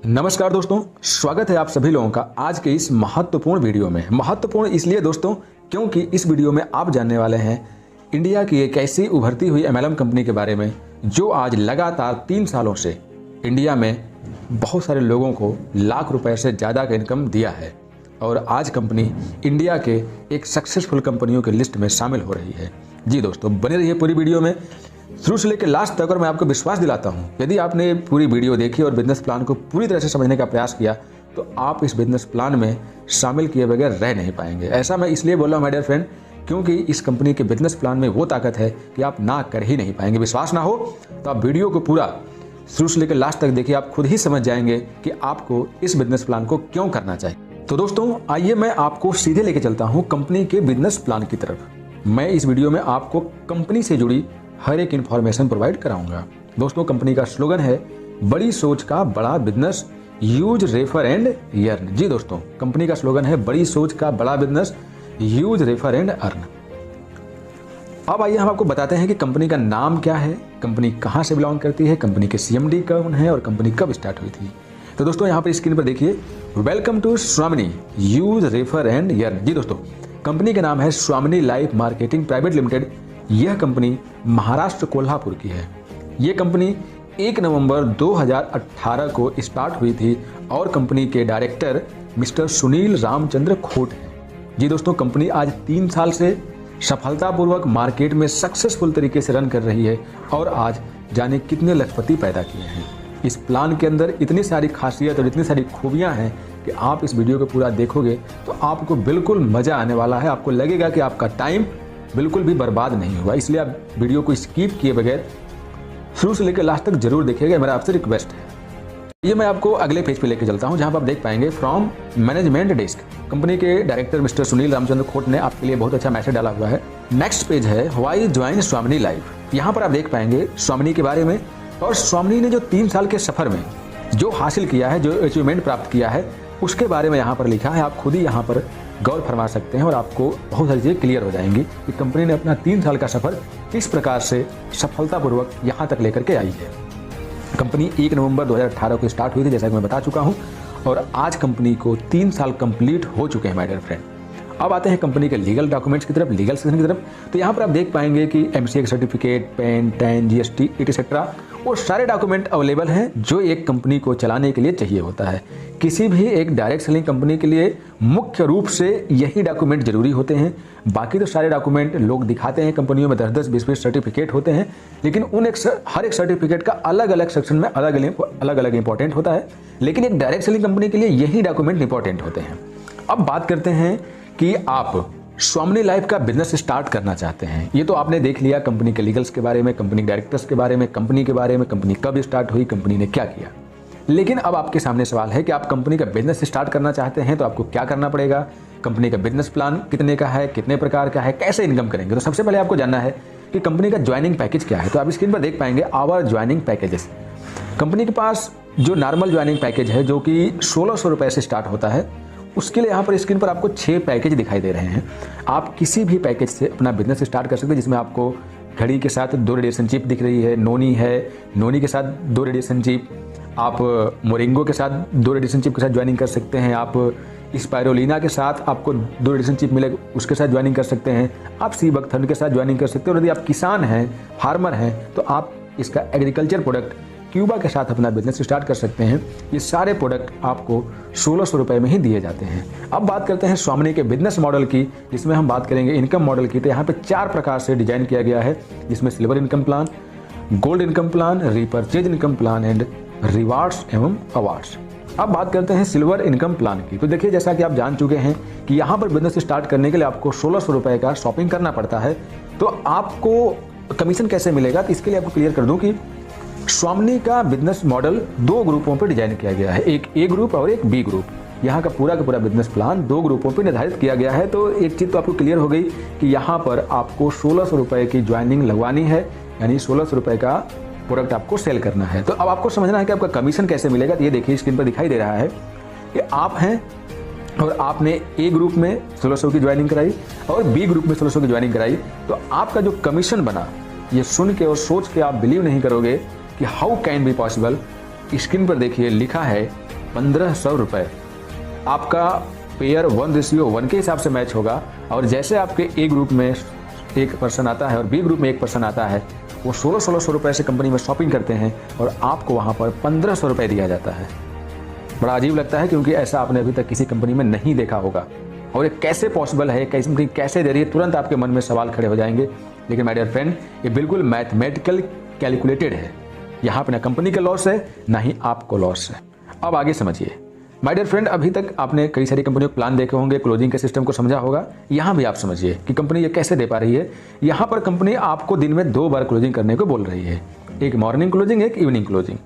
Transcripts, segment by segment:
नमस्कार दोस्तों, स्वागत है आप सभी लोगों का आज के इस महत्वपूर्ण वीडियो में। महत्वपूर्ण इसलिए दोस्तों क्योंकि इस वीडियो में आप जानने वाले हैं इंडिया की एक ऐसी उभरती हुई एमएलएम कंपनी के बारे में जो आज लगातार 3 सालों से इंडिया में बहुत सारे लोगों को लाख रुपए से ज़्यादा का इनकम दिया है और आज कंपनी इंडिया के एक सक्सेसफुल कंपनियों की लिस्ट में शामिल हो रही है। जी दोस्तों, बने रहिए पूरी वीडियो में शुरू से लेकर लास्ट तक। और मैं आपको विश्वास दिलाता हूं, यदि आपने पूरी वीडियो देखी और बिजनेस प्लान को पूरी तरह से समझने का प्रयास किया तो आप इस बिजनेस प्लान में शामिल किए बगैर रह नहीं पाएंगे। ऐसा मैं इसलिए बोल रहा हूं माय डियर फ्रेंड, क्योंकि इस कंपनी के बिजनेस प्लान में वो ताकत है कि आप ना कर ही नहीं पाएंगे। विश्वास ना हो तो आप वीडियो को पूरा शुरू से लेकर लास्ट तक देखिए, आप खुद ही समझ जाएंगे कि आपको इस बिजनेस प्लान को क्यों करना चाहिए। तो दोस्तों आइए मैं आपको सीधे लेके चलता हूँ कंपनी के बिजनेस प्लान की तरफ। मैं इस वीडियो में आपको कंपनी से जुड़ी हर एक इन्फॉर्मेशन प्रोवाइड कराऊंगा। दोस्तों कंपनी का स्लोगन है बड़ी सोच का बड़ा business, use refer and earn. जी दोस्तों, कंपनी का स्लोगन है बड़ी सोच का बड़ा business, use refer and earn. अब आइए हम आपको बताते हैं कि कंपनी का नाम क्या है, कंपनी कहां से बिलोंग करती है, कंपनी के सीएमडी कौन है और कंपनी कब स्टार्ट हुई थी। तो दोस्तों यहाँ पर स्क्रीन पर देखिए, वेलकम टू स्वामिनी यूज रेफर एंड अर्न। जी दोस्तों, कंपनी का नाम है स्वामिनी लाइफ मार्केटिंग प्राइवेट लिमिटेड। यह कंपनी महाराष्ट्र कोल्हापुर की है। यह कंपनी 1 नवंबर 2018 को स्टार्ट हुई थी और कंपनी के डायरेक्टर मिस्टर सुनील रामचंद्र खोट हैं। जी दोस्तों, कंपनी आज 3 साल से सफलतापूर्वक मार्केट में सक्सेसफुल तरीके से रन कर रही है और आज जाने कितने लखपति पैदा किए हैं। इस प्लान के अंदर इतनी सारी खासियत और इतनी सारी खूबियां हैं कि आप इस वीडियो को पूरा देखोगे तो आपको बिल्कुल मजा आने वाला है। आपको लगेगा कि आपका टाइम बिल्कुल भी बर्बाद नहीं हुआ, इसलिए आप वीडियो को स्किप किए बगैर शुरू से लेकर लास्ट तक जरूर देखिएगा, मेरा आपसे रिक्वेस्ट है। ये मैं आपको अगले पेज पे लेकर चलता हूं जहां पर आप देख पाएंगे फ्रॉम मैनेजमेंट डेस्क। कंपनी के डायरेक्टर मिस्टर सुनील रामचंद्र खोट ने आपके लिए बहुत अच्छा मैसेज डाला हुआ है। नेक्स्ट पेज है व्हाई ज्वाइन स्वामिनी लाइफ। यहाँ पर आप देख पाएंगे स्वामिनी के बारे में और स्वामिनी ने जो 3 साल के सफर में जो हासिल किया है, जो अचीवमेंट प्राप्त किया है, उसके बारे में यहाँ पर लिखा है। आप खुद ही यहाँ पर गौर फरमा सकते हैं और आपको बहुत सारी चीज़ें क्लियर हो जाएंगी कि कंपनी ने अपना 3 साल का सफर किस प्रकार से सफलतापूर्वक यहाँ तक लेकर के आई है। कंपनी 1 नवंबर 2018 को स्टार्ट हुई थी, जैसा कि मैं बता चुका हूँ, और आज कंपनी को 3 साल कंप्लीट हो चुके हैं माय डियर फ्रेंड। अब आते हैं कंपनी के लीगल डॉक्यूमेंट्स की तरफ, लीगल सेक्शन की तरफ। तो यहाँ पर आप देख पाएंगे कि MCA certificate, pan, tan, GST etcetera वो सारे डॉक्यूमेंट अवेलेबल हैं जो एक कंपनी को चलाने के लिए चाहिए होता है। किसी भी एक डायरेक्ट सेलिंग कंपनी के लिए मुख्य रूप से यही डॉक्यूमेंट जरूरी होते हैं। बाकी तो सारे डॉक्यूमेंट लोग दिखाते हैं, कंपनियों में 10-10, 20-20 सर्टिफिकेट होते हैं, लेकिन हर एक सर्टिफिकेट का अलग अलग सेक्शन में अलग अलग इंपॉर्टेंट होता है। लेकिन एक डायरेक्ट सेलिंग कंपनी के लिए यही डॉक्यूमेंट इंपॉर्टेंट होते हैं। अब बात करते हैं कि आप स्वामिनी लाइफ का बिजनेस स्टार्ट करना चाहते हैं। ये तो आपने देख लिया कंपनी के लीगल्स के बारे में, कंपनी डायरेक्टर्स के बारे में, कंपनी के बारे में, कंपनी कब स्टार्ट हुई, कंपनी ने क्या किया। लेकिन अब आपके सामने सवाल है कि आप कंपनी का बिजनेस स्टार्ट करना चाहते हैं तो आपको क्या करना पड़ेगा, कंपनी का बिजनेस प्लान कितने का है, कितने प्रकार का है, कैसे इनकम करेंगे। तो सबसे पहले आपको जानना है कि कंपनी का ज्वाइनिंग पैकेज क्या है। तो आप स्क्रीन पर देख पाएंगे आवर ज्वाइनिंग पैकेजेस। कंपनी के पास जो नॉर्मल ज्वाइनिंग पैकेज है जो कि 1600 रुपए से स्टार्ट होता है, उसके लिए यहाँ पर स्क्रीन पर आपको 6 पैकेज दिखाई दे रहे हैं। आप किसी भी पैकेज से अपना बिजनेस स्टार्ट कर सकते हैं, जिसमें आपको घड़ी के साथ 2 रेडिएशन चिप दिख रही है, नोनी है, नोनी के साथ 2 रेडिएशन चिप, आप मोरिंगो के साथ 2 रेडिएशन चिप के साथ ज्वाइनिंग कर सकते हैं, आप स्पायरोलिना के साथ आपको 2 रेडिएशन चिप मिले उसके साथ ज्वाइनिंग कर सकते हैं, आप सी बकथर्न के साथ ज्वाइनिंग कर सकते हैं। और यदि आप किसान हैं, फार्मर हैं, तो आप इसका एग्रीकल्चर प्रोडक्ट क्यूबा के साथ अपना बिजनेस स्टार्ट कर सकते हैं। ये सारे प्रोडक्ट आपको 1600 रुपए में ही दिए जाते हैं। अब बात करते हैं स्वामिनी के बिजनेस मॉडल की, जिसमें हम बात करेंगे इनकम मॉडल की। तो यहाँ पे 4 प्रकार से डिजाइन किया गया है, जिसमें silver income plan, gold income plan, repurchase income plan and rewards एवं अवार्ड्स। अब बात करते हैं सिल्वर इनकम प्लान की। तो देखिए, जैसा कि आप जान चुके हैं कि यहाँ पर बिजनेस स्टार्ट करने के लिए आपको 1600 रुपए का शॉपिंग करना पड़ता है। तो आपको कमीशन कैसे मिलेगा, तो इसके लिए आपको क्लियर कर दूं कि स्वामिनी का बिजनेस मॉडल 2 ग्रुपों पर डिजाइन किया गया है, एक ए ग्रुप और एक बी ग्रुप। यहाँ का पूरा बिजनेस प्लान 2 ग्रुपों पर निर्धारित किया गया है। तो एक चीज तो आपको क्लियर हो गई कि यहाँ पर आपको 1600 रुपए की ज्वाइनिंग लगवानी है, यानी 1600 रुपए का प्रोडक्ट आपको सेल करना है। तो अब आपको समझना है कि आपका कमीशन कैसे मिलेगा। तो ये देखिए स्क्रीन पर दिखाई दे रहा है कि आप हैं और आपने ए ग्रुप में 1600 की ज्वाइनिंग कराई और बी ग्रुप में 1600 की ज्वाइनिंग कराई, तो आपका जो कमीशन बना, ये सुन के और सोच के आप बिलीव नहीं करोगे कि how can be possible. Screen पर देखिए लिखा है 1500 रुपये आपका पेयर 1:1 के हिसाब से मैच होगा। और जैसे आपके ए ग्रुप में एक पर्सन आता है और बी ग्रुप में एक पर्सन आता है, वो 1600 रुपये से कंपनी में शॉपिंग करते हैं और आपको वहाँ पर 1500 रुपये दिया जाता है। बड़ा अजीब लगता है, क्योंकि ऐसा आपने अभी तक किसी कंपनी में नहीं देखा होगा। और ये कैसे पॉसिबल है, कैसी कंपनी कैसे दे रही है, तुरंत आपके मन में सवाल खड़े हो जाएंगे। लेकिन माय डियर फ्रेंड, ये बिल्कुल मैथमेटिकल कैलकुलेटेड है। यहाँ पे ना कंपनी का लॉस है, ना ही आपको लॉस है। अब आगे समझिए माय डियर फ्रेंड, अभी तक आपने कई सारी कंपनियों के प्लान देखे होंगे, क्लोजिंग के सिस्टम को समझा होगा। यहाँ भी आप समझिए कि कंपनी ये कैसे दे पा रही है। यहाँ पर कंपनी आपको दिन में 2 बार क्लोजिंग करने को बोल रही है, एक मॉर्निंग क्लोजिंग, एक इवनिंग क्लोजिंग।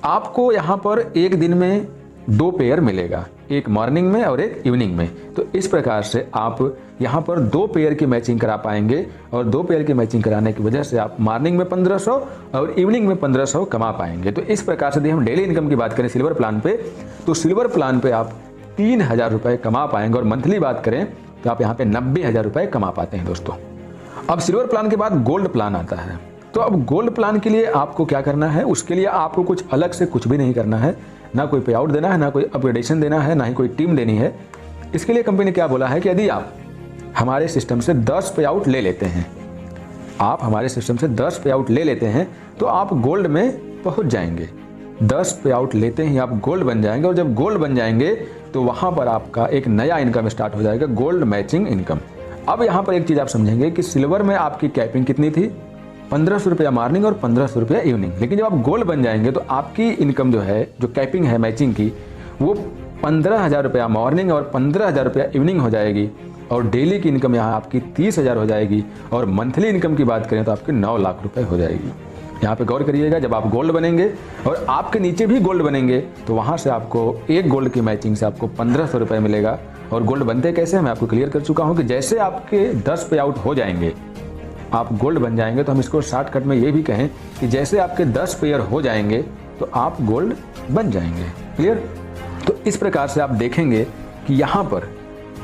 आपको यहाँ पर एक दिन में 2 पेयर मिलेगा, एक मॉर्निंग में और एक इवनिंग में। तो इस प्रकार से आप यहाँ पर 2 पेयर की मैचिंग करा पाएंगे, और 2 पेयर की मैचिंग कराने की वजह से आप मॉर्निंग में 1500 और इवनिंग में 1500 कमा पाएंगे। तो इस प्रकार से यदि हम डेली इनकम की बात करें सिल्वर प्लान पे, तो सिल्वर प्लान पे आप 3000 रुपये कमा पाएंगे, और मंथली बात करें तो आप यहाँ पे 90,000 रुपये कमा पाते हैं दोस्तों। अब सिल्वर प्लान के बाद गोल्ड प्लान आता है। तो अब गोल्ड प्लान के लिए आपको क्या करना है, उसके लिए आपको कुछ अलग से कुछ भी नहीं करना है, ना कोई पे आउट देना है, ना कोई अपग्रेडेशन देना है, ना ही कोई टीम देनी है। इसके लिए कंपनी ने क्या बोला है कि यदि आप हमारे सिस्टम से 10 पे आउट ले लेते हैं, आप हमारे सिस्टम से 10 पे आउट ले लेते हैं, तो आप गोल्ड में पहुंच जाएंगे। 10 पे आउट लेते ही आप गोल्ड बन जाएंगे, और जब गोल्ड बन जाएंगे तो वहां पर आपका एक नया इनकम स्टार्ट हो जाएगा, गोल्ड मैचिंग इनकम। अब यहाँ पर एक चीज आप समझेंगे कि सिल्वर में आपकी कैपिंग कितनी थी, 1500 रुपया मॉर्निंग और 1500 रुपया इवनिंग। लेकिन जब आप गोल्ड बन जाएंगे तो आपकी इनकम जो है, जो कैपिंग है मैचिंग की, वो 15,000 रुपया मॉर्निंग और 15,000 रुपया इवनिंग हो जाएगी, और डेली की इनकम यहाँ आपकी 30,000 हो जाएगी, और मंथली इनकम की बात करें तो आपकी 9 लाख रुपए हो जाएगी। यहाँ पे गौर करिएगा, जब आप गोल्ड बनेंगे और आपके नीचे भी गोल्ड बनेंगे, तो वहाँ से आपको एक गोल्ड की मैचिंग से आपको 1500 रुपये मिलेगा। और गोल्ड बनते कैसे, मैं आपको क्लियर कर चुका हूँ कि जैसे आपके 10 पे आउट हो जाएंगे, आप गोल्ड बन जाएंगे। तो हम इसको शॉर्टकट में ये भी कहें कि जैसे आपके 10 पेयर हो जाएंगे तो आप गोल्ड बन जाएंगे। क्लियर? तो इस प्रकार से आप देखेंगे कि यहाँ पर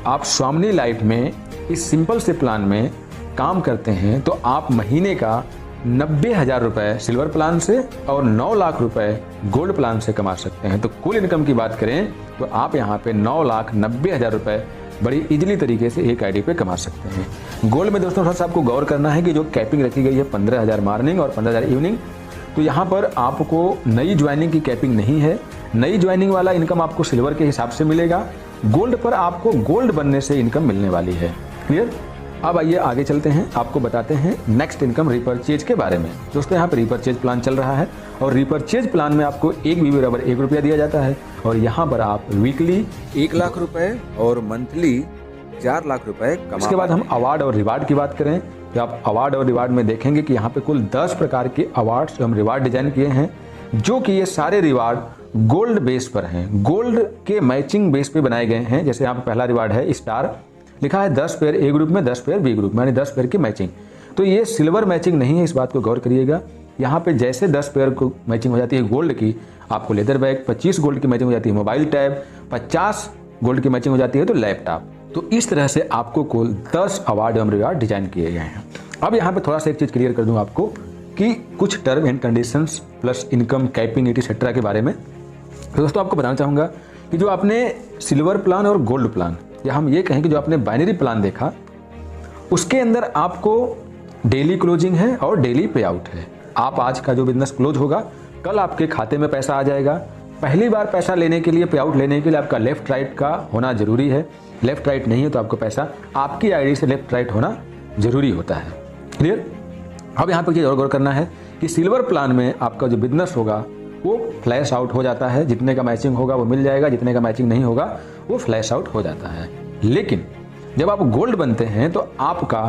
आप स्वामिनी लाइफ में इस सिंपल से प्लान में काम करते हैं, तो आप महीने का 90,000 रुपये सिल्वर प्लान से और 9 लाख रुपए गोल्ड प्लान से कमा सकते हैं। तो कुल इनकम की बात करें तो आप यहाँ पे 9,90,000 रुपये बड़ी इजीली तरीके से एक आईडी पे कमा सकते हैं। गोल्ड में दोस्तों थोड़ा सा आपको गौर करना है कि जो कैपिंग रखी गई है 15,000 मॉर्निंग और 15,000 इवनिंग, तो यहाँ पर आपको नई ज्वाइनिंग की कैपिंग नहीं है। नई ज्वाइनिंग वाला इनकम आपको सिल्वर के हिसाब से मिलेगा, गोल्ड पर आपको गोल्ड बनने से इनकम मिलने वाली है। क्लियर? अब आइए आगे चलते हैं, आपको बताते हैं नेक्स्ट इनकम रिपर्चेज के बारे में। दोस्तों यहाँ पर रिपर्चेज प्लान चल रहा है, और रिपर्चेज प्लान में आपको 1 BB बराबर 1 रुपया दिया जाता है, और यहाँ पर आप वीकली 1 लाख रुपए और मंथली 4 लाख रुपए कमा। इसके बाद हम अवार्ड और रिवार्ड की बात करें तो आप अवार्ड और रिवार्ड में देखेंगे कि यहाँ पे कुल 10 प्रकार के अवार्ड्स हम रिवार्ड डिजाइन किए हैं, जो कि ये सारे रिवार्ड गोल्ड बेस पर हैं, गोल्ड के मैचिंग बेस पे बनाए गए हैं। जैसे यहाँ पे पहला रिवार्ड है स्टार, लिखा है 10 पेयर ए ग्रुप में, 10 पेयर बी ग्रुप में, यानी 10 पेयर की मैचिंग। तो ये सिल्वर मैचिंग नहीं है, इस बात को गौर करिएगा। यहाँ पे जैसे 10 पेयर को मैचिंग हो जाती है गोल्ड की, आपको लेदर बैग, 25 गोल्ड की मैचिंग हो जाती है मोबाइल टैब, 50 गोल्ड की मैचिंग हो जाती है तो लैपटॉप। तो इस तरह से आपको कुल 10 अवार्ड एवं रिवार्ड डिजाइन किए गए हैं। अब यहाँ पे थोड़ा सा एक चीज क्लियर कर दूं आपको कि कुछ term and conditions plus income capping etcetera के बारे में। तो दोस्तों आपको बताना चाहूँगा कि जो आपने सिल्वर प्लान और गोल्ड प्लान, या हम ये कहें कि जो आपने बाइनरी प्लान देखा, उसके अंदर आपको डेली क्लोजिंग है और डेली पे आउट है। आप आज का जो बिजनेस क्लोज होगा, कल आपके खाते में पैसा आ जाएगा। पहली बार पैसा लेने के लिए, पे आउट लेने के लिए आपका लेफ्ट राइट का होना जरूरी है। लेफ्ट राइट नहीं है तो आपको पैसा आपकी आईडी से लेफ्ट राइट होना जरूरी होता है। क्लियर? अब यहाँ पर चीज और गौर करना है कि सिल्वर प्लान में आपका जो बिजनेस होगा वो फ्लैश आउट हो जाता है, जितने का मैचिंग होगा वो मिल जाएगा, जितने का मैचिंग नहीं होगा वो फ्लैश आउट हो जाता है। लेकिन जब आप गोल्ड बनते हैं तो आपका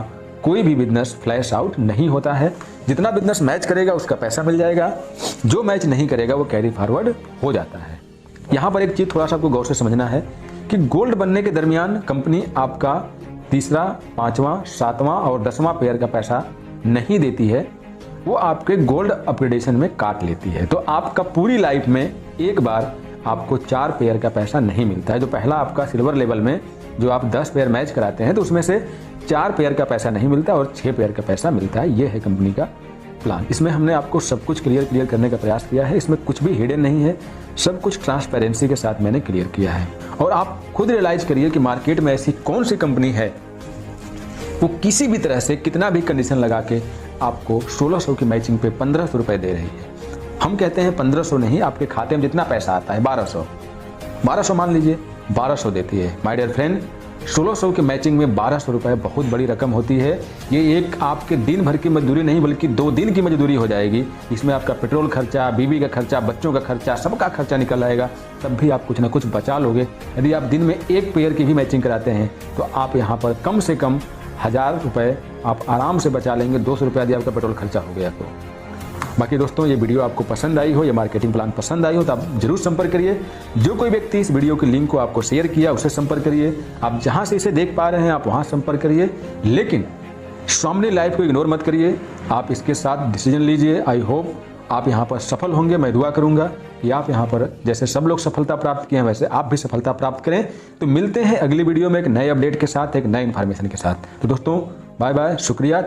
कोई भी बिजनेस फ्लैश आउट नहीं होता है। जितना बिजनेस मैच करेगा उसका पैसा मिल जाएगा, जो मैच नहीं करेगा वो कैरी फॉरवर्ड हो जाता है। यहाँ पर एक चीज थोड़ा सा आपको गौर से समझना है कि गोल्ड बनने के दरमियान कंपनी आपका तीसरा, 5वां, 7वां और 10वां पेयर का पैसा नहीं देती है, वो आपके गोल्ड अपग्रेडेशन में काट लेती है। तो आपका पूरी लाइफ में एक बार आपको 4 पेयर का पैसा नहीं मिलता है। जो पहला आपका सिल्वर लेवल में जो आप 10 पेयर मैच कराते हैं तो उसमें से 4 पेयर का पैसा नहीं मिलता और 6 पेयर का पैसा मिलता है। ये है कंपनी का प्लान। इसमें हमने आपको सब कुछ क्लियर करने का प्रयास किया है। इसमें कुछ भी हिडन नहीं है, सब कुछ ट्रांसपेरेंसी के साथ मैंने क्लियर किया है। और आप खुद रियलाइज करिए कि मार्केट में ऐसी कौन सी कंपनी है वो किसी भी तरह से कितना भी कंडीशन लगा के आपको 1600 की मैचिंग पे 1500 रुपये दे रही है। हम कहते हैं 1500 नहीं, आपके खाते में जितना पैसा आता है 1200 मान लीजिए, 1200 देती है। माय डियर फ्रेंड, 1600 की मैचिंग में 1200 रुपये बहुत बड़ी रकम होती है। ये एक आपके दिन भर की मजदूरी नहीं बल्कि 2 दिन की मजदूरी हो जाएगी। इसमें आपका पेट्रोल खर्चा, बीवी का खर्चा, बच्चों का खर्चा, सबका खर्चा निकल आएगा, तब भी आप कुछ ना कुछ बचा लोगे। यदि आप दिन में एक पेयर की भी मैचिंग कराते हैं तो आप यहाँ पर कम से कम 1000 रुपये आप आराम से बचा लेंगे। 200 रुपये यदि आपका पेट्रोल खर्चा हो गया तो। बाकी दोस्तों, ये वीडियो आपको पसंद आई हो, ये मार्केटिंग प्लान पसंद आई हो तो आप जरूर संपर्क करिए। जो कोई व्यक्ति इस वीडियो के लिंक को आपको शेयर किया उससे संपर्क करिए। आप जहां से इसे देख पा रहे हैं आप वहां संपर्क करिए, लेकिन स्वामी लाइफ को इग्नोर मत करिए। आप इसके साथ डिसीजन लीजिए। आई होप आप यहाँ पर सफल होंगे। मैं दुआ करूंगा कि आप यहाँ पर जैसे सब लोग सफलता प्राप्त किए हैं वैसे आप भी सफलता प्राप्त करें। तो मिलते हैं अगली वीडियो में एक नए अपडेट के साथ, एक नए इन्फॉर्मेशन के साथ। तो दोस्तों, बाय बाय, शुक्रिया।